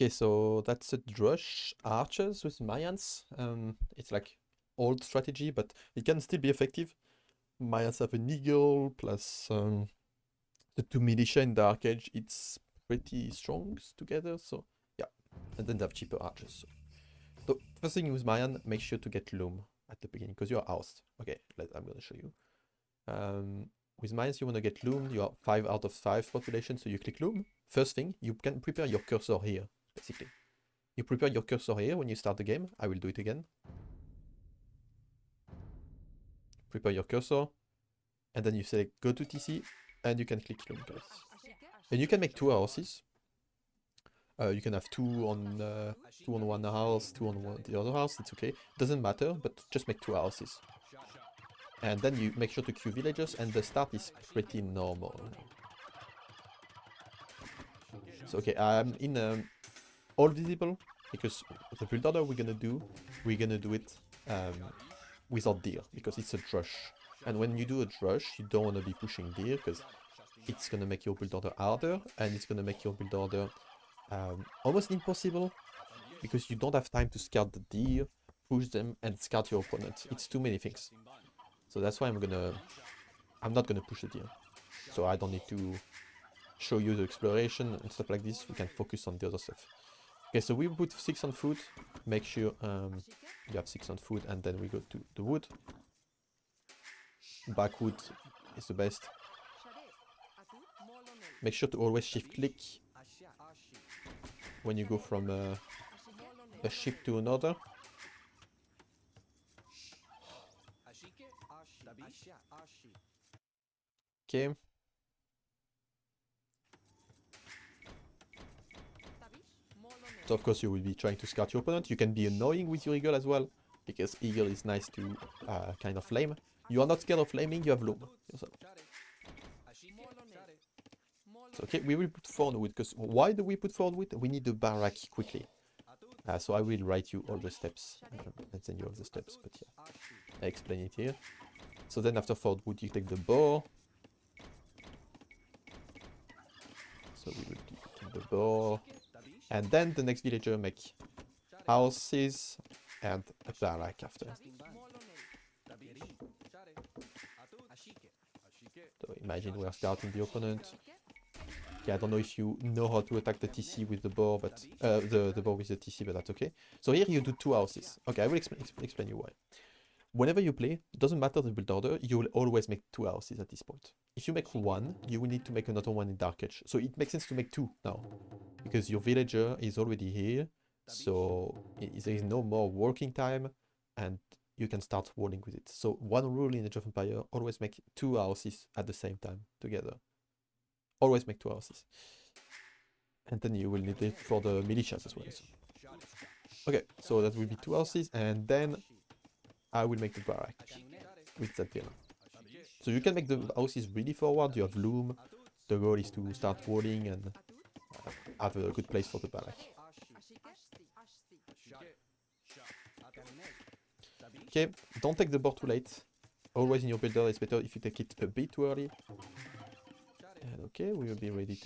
Okay, so that's a Drush archers with Mayans. It's like old strategy, but it can still be effective. Mayans have an eagle plus the 2 militia in Dark Age. It's pretty strong together, so yeah. And then they have cheaper archers. So first thing with Mayan, make sure to get Loom at the beginning because you're oust. Okay, I'm gonna show you. With Mayans, you want to get Loom. You are 5 out of 5 population, so you click Loom. First thing, you can prepare your cursor here, basically. You prepare your cursor here when you start the game. I will do it again. Prepare your cursor, and then you select go to TC, and you can click Loom, guys. And you can make 2 houses. You can have 2 on 1 house, 2 on the other house. It's okay. Doesn't matter, but just make 2 houses. And then you make sure to queue villagers, and the start is pretty normal. So okay, I'm in all visible because the build order we're gonna do it without deer because it's a drush. And when you do a drush, you don't want to be pushing deer because it's gonna make your build order harder, and it's gonna make your build order almost impossible because you don't have time to scout the deer, push them, and scout your opponent. It's too many things. So that's why I'm not gonna push the deer. So I don't need to show you the exploration and stuff like this. We can focus on the other stuff. Okay, so we put 6 on food. Make sure you have 6 on food, and then we go to the wood. Backwood is the best. Make sure to always shift click when you go from a ship to another. Okay. So of course you will be trying to scout your opponent. You can be annoying with your eagle as well, because eagle is nice to kind of flame. You are not scared of flaming, you have loom. So okay, we will put 4 on wood, because why do we put 4 on wood? We need the barrack quickly. So I will write you all the steps, and send you all the steps, but yeah, I explain it here. So then after 4 wood you take the boar. So we will take the boar. And then the next villager make houses and a barrack after. So imagine we are scouting the opponent. Okay, I don't know if you know how to attack the TC with the boar, but the boar with the TC, but that's okay. So here you do 2 houses. Okay, I will explain you why. Whenever you play, it doesn't matter the build order, you will always make 2 houses at this point. If you make 1, you will need to make another one in Dark Age. So it makes sense to make 2 now, because your villager is already here, so there is no more working time, and you can start walling with it. So one rule in Age of Empire, always make 2 houses at the same time together. Always make 2 houses. And then you will need it for the militias as well. So. Okay, so that will be 2 houses, and then I will make the barrack with that deal. So you can make the houses really forward, you have loom. The goal is to start walling and have a good place for the barrack. Okay, don't take the board too late. Always in your builder, it's better if you take it a bit too early. And okay, we will be ready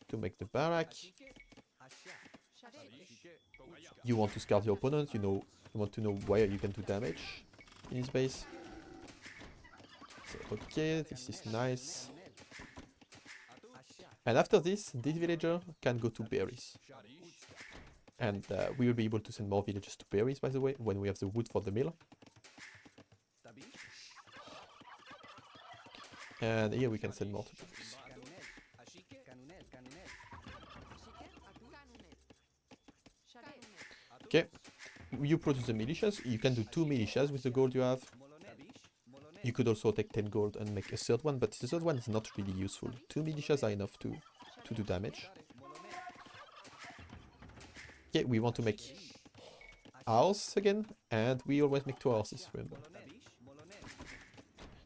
to make the barrack. You want to scout your opponent, you want to know where you can do damage in his base. So, okay, this is nice. And after this villager can go to berries. And we will be able to send more villagers to berries, by the way, when we have the wood for the mill. And here we can send more to berries. Okay, you produce the militias. You can do 2 militias with the gold you have. You could also take 10 gold and make a 3rd one, but the 3rd one is not really useful. 2 militias are enough to do damage. Okay, we want to make house again, and we always make 2 houses, remember.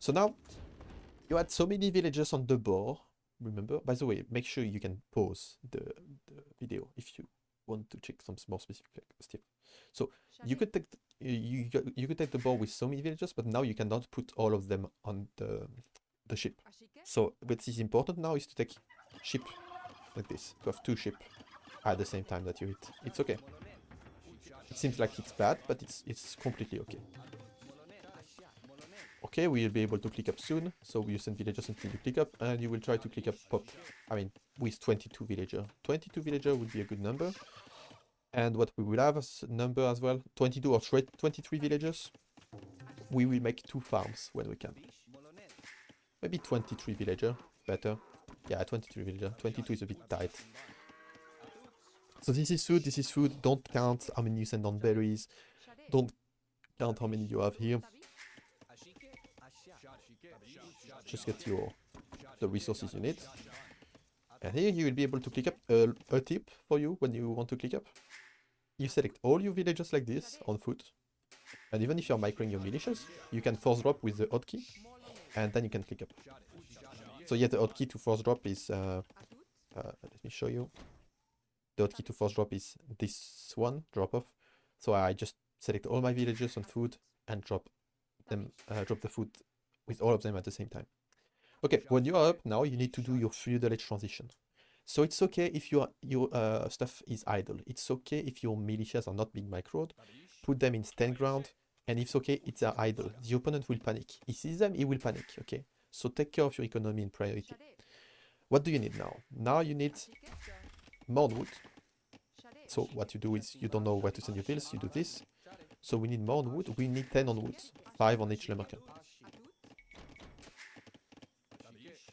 So now, you had so many villagers on the board, remember? By the way, make sure you can pause the video if you want to check some more specific stuff. So you could take you could take the board with so many villagers, but now you cannot put all of them on the ship. So what is important now is to take ship like this, to have 2 ship at the same time that you hit. It's okay. It seems like it's bad, but it's completely okay. Okay, we'll be able to click up soon, so we send villagers until you click up, and you will try to click up pop. I mean, with 22 villager. 22 villager would be a good number. And what we will have as a number as well, 22 or 23 villagers. We will make 2 farms when we can. Maybe 23 villager, better. Yeah, 23 villager. 22 is a bit tight. So this is food, this is food. Don't count how many you send on berries. Don't count how many you have here. Just get the resources you need. And here you will be able to click up a tip for you when you want to click up. You select all your villagers like this on foot. And even if you're microing your militias, you can force drop with the hotkey. And then you can click up. So yeah, the hotkey to force drop is... let me show you. The hotkey to force drop is this one, drop off. So I just select all my villagers on food and drop them, drop the food with all of them at the same time. Okay, when you are up now, you need to do your feudal age transition. So it's okay if your stuff is idle. It's okay if your militias are not being microed. Put them in stand ground, and if it's okay, it's idle. The opponent will panic. He sees them, he will panic, okay? So take care of your economy in priority. What do you need now? Now you need more wood. So what you do is, you don't know where to send your bills, you do this. So we need more on wood. We need 10 on wood, 5 on each lumber camp.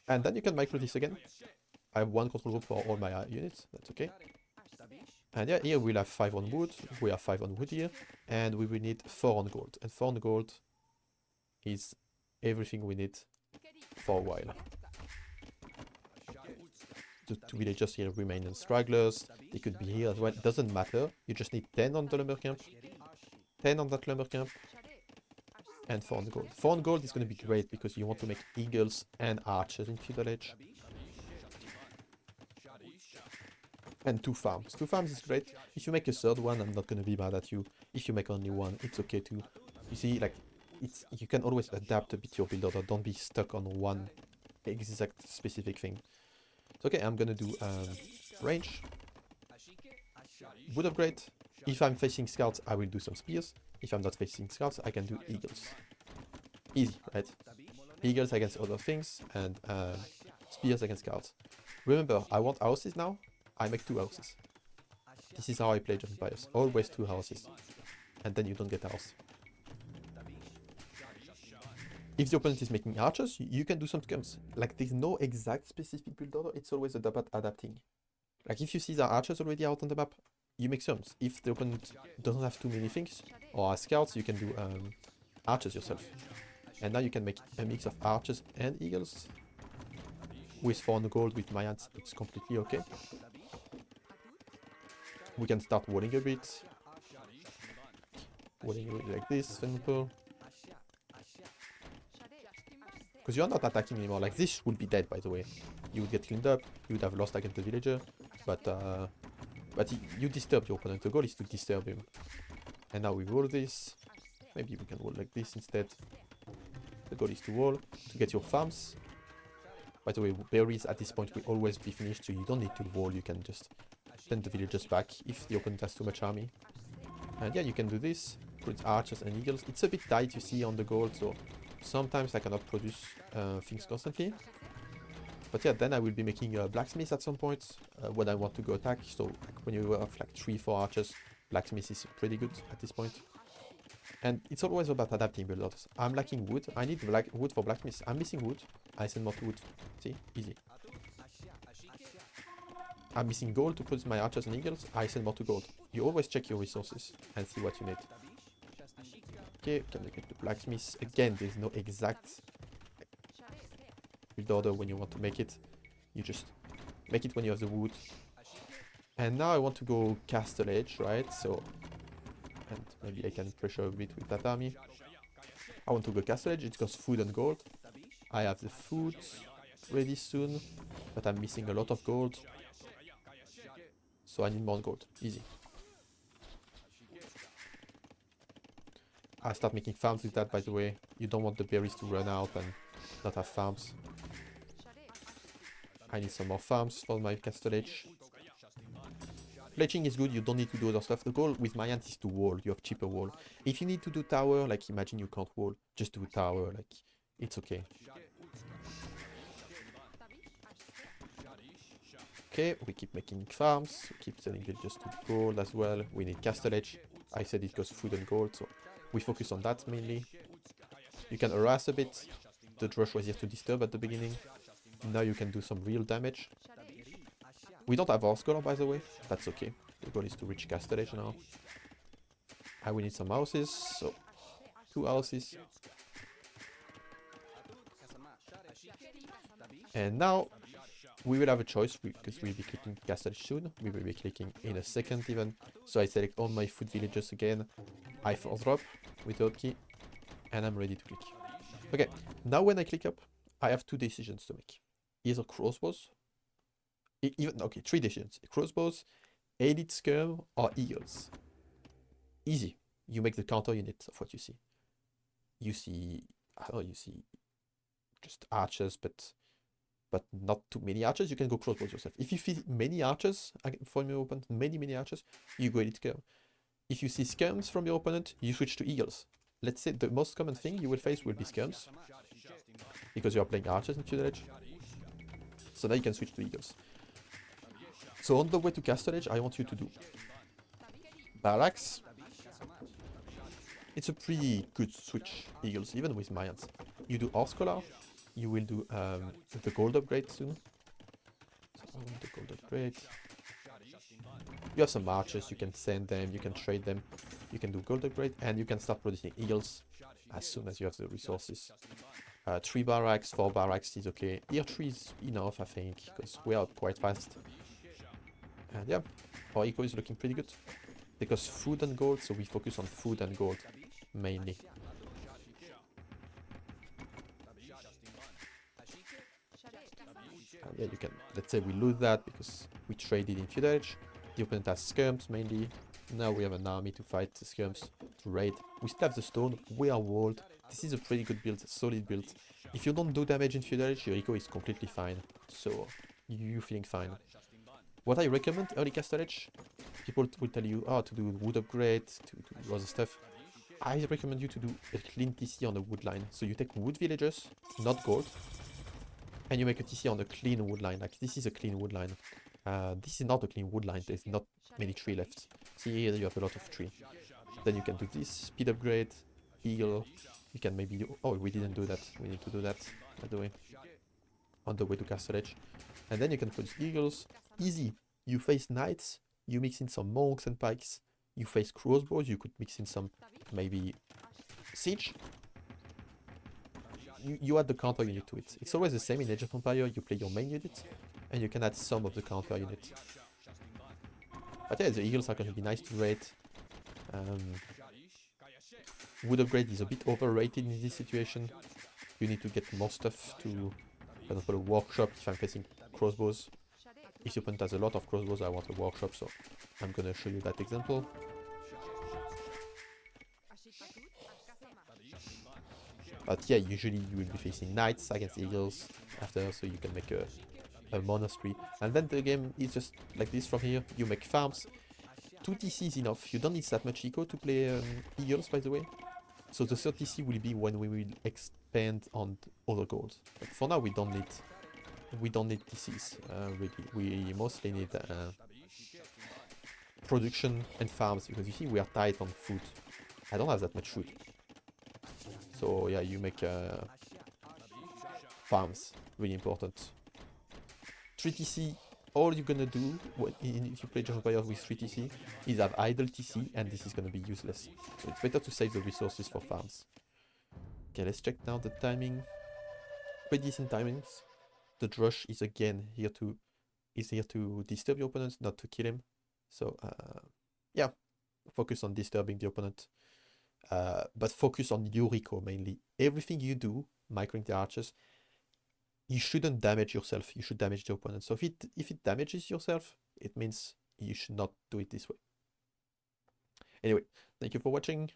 And then you can micro this again. I have 1 control group for all my units, that's okay. And yeah, here we'll have 5 on wood, we have 5 on wood here, and we will need 4 on gold. And 4 on gold is everything we need for a while. The 2 villagers here remain as stragglers, they could be here as well, it doesn't matter. You just need 10 on the lumber camp, 10 on that lumber camp, and 4 on gold. 4 on gold is going to be great because you want to make eagles and archers in feudal age. And 2 farms. 2 farms is great. If you make a 3rd one, I'm not going to be mad at you. If you make only 1, it's okay too. You see, like, you can always adapt a bit your build order. Don't be stuck on one exact specific thing. So okay, I'm going to do range. Wood upgrade. If I'm facing scouts, I will do some spears. If I'm not facing scouts, I can do eagles. Easy, right? Eagles against other things, and spears against scouts. Remember, I want houses now. I make 2 houses. This is how I play Empires. Always 2 houses. And then you don't get a house. If the opponent is making archers, you can do some scums. Like, there's no exact specific build order, it's always about adapting. Like, if you see the archers already out on the map, you make scums. If the opponent doesn't have too many things, or are scouts, you can do archers yourself. And now you can make a mix of archers and eagles. With 4 on gold with Mayans, it's completely okay. We can start walling a bit. Walling a bit like this, simple. Because you're not attacking anymore. Like, this would be dead, by the way. You would get cleaned up, you would have lost against the villager. But you disturb your opponent. The goal is to disturb him. And now we wall this. Maybe we can wall like this instead. The goal is to wall, to get your farms. By the way, berries at this point will always be finished, so you don't need to wall, you can just send the villagers back if the opponent has too much army. And yeah, you can do this, put archers and eagles. It's a bit tight, you see, on the gold, so sometimes I cannot produce things constantly. But yeah, then I will be making a blacksmith at some point when I want to go attack. So like, when you have like 3-4 archers, blacksmith is pretty good at this point. And it's always about adapting build orders. I'm lacking wood. I need wood for blacksmith. I'm missing wood. I send more to wood. See? Easy. I'm missing gold to produce my archers and eagles. I send more to gold. You always check your resources and see what you need. Okay, can we get the blacksmith? Again, there's no exact build order when you want to make it. You just make it when you have the wood. And now I want to go castle edge, right? So, and maybe I can pressure a bit with that army. I want to go castle edge. It costs food and gold. I have the food ready soon, but I'm missing a lot of gold. So I need more gold. Easy. I start making farms with that, by the way. You don't want the berries to run out and not have farms. I need some more farms for my castle edge. Fletching is good, you don't need to do other stuff. The goal with Mayans is to wall, you have cheaper wall. If you need to do tower, like imagine you can't wall, just do tower, like it's okay. Okay, we keep making farms, we keep selling villagers to gold as well. We need castlage. I said it goes food and gold, so we focus on that mainly. You can harass a bit. The Drush was here to disturb at the beginning. Now you can do some real damage. We don't have our scholar, by the way. That's okay. The goal is to reach castlage now. And we need some houses, so 2 houses. And now we will have a choice because we'll be clicking castlage soon. We will be clicking in a second even. So I select all my food villages again. I force drop with the hotkey. And I'm ready to click. Okay, now when I click up, I have 2 decisions to make. Either crossbows. Okay, 3 decisions. Crossbows, elite skirm, or eagles. Easy. You make the counter unit of what you see. You see, I don't know, you see just archers, but not too many archers. You can go crossbows yourself. If you see many archers from your opponent, many archers, you go elite skirm. If you see skirms from your opponent, you switch to eagles. Let's say the most common thing you will face will be skirms, because you are playing archers in Feudal Age. So now you can switch to eagles. So on the way to Castle Age, I want you to do barracks. It's a pretty good switch, eagles, even with Mayans. You do Horse Collar, you will do the gold upgrade soon. So the gold upgrade. You have some archers, you can send them, you can trade them, you can do gold upgrade, and you can start producing eagles as soon as you have the resources. 3 barracks, 4 barracks is okay. Here 3 is enough, I think, because we are up quite fast. And yeah, our eco is looking pretty good. Because food and gold, so we focus on food and gold mainly. Yeah, you can, let's say we lose that because we traded in Feudal Age. The opponent has skirms mainly. Now we have an army to fight the skirms, to raid. We still have the stone, we are walled. This is a pretty good build, solid build. If you don't do damage in Feudal Age, your eco is completely fine. So, you're feeling fine. What I recommend early Castle Age, people will tell you, oh, to do wood upgrade, to do other stuff. I recommend you to do a clean TC on a wood line. So you take wood villagers, not gold, and you make a TC on a clean wood line. Like, this is a clean wood line. This is not a clean wood line, there's not many tree left. See here, you have a lot of tree. Then you can do this, speed upgrade, eagle. You can maybe do, oh, we didn't do that. We need to do that, by the way. On the way to Castle Age. And then you can produce eagles. Easy. You face knights, you mix in some monks and pikes. You face crossbows, you could mix in some, maybe, siege. You add the counter unit to it. It's always the same in Age of Empire, you play your main unit, and you can add some of the counter unit. But yeah, the eagles are going to be nice to raid. Wood upgrade is a bit overrated in this situation. You need to get more stuff to, for example, a workshop if I'm facing crossbows. If the opponent has a lot of crossbows, I want a workshop, so I'm gonna show you that example. But yeah, usually you will be facing knights against eagles after, so you can make a monastery. And then the game is just like this from here. You make farms. 2 TC is enough. You don't need that much eco to play eagles, by the way. So the 3rd TC will be when we will expand on other goals. But for now, we don't need TCs, really. We mostly need production and farms, because you see we are tight on food. I don't have that much food. So yeah, you make farms, really important. 3 TC, all you're gonna do if you play Age of Empires with 3 TC is have idle TC, and this is gonna be useless. So it's better to save the resources for farms. Okay, let's check now the timing. Pretty decent timings. The Drush is again here to disturb your opponent, not to kill him. So yeah, focus on disturbing the opponent, but focus on your eco mainly. Everything you do, microing the archers, you shouldn't damage yourself. You should damage the opponent. So if it damages yourself, it means you should not do it this way. Anyway, thank you for watching.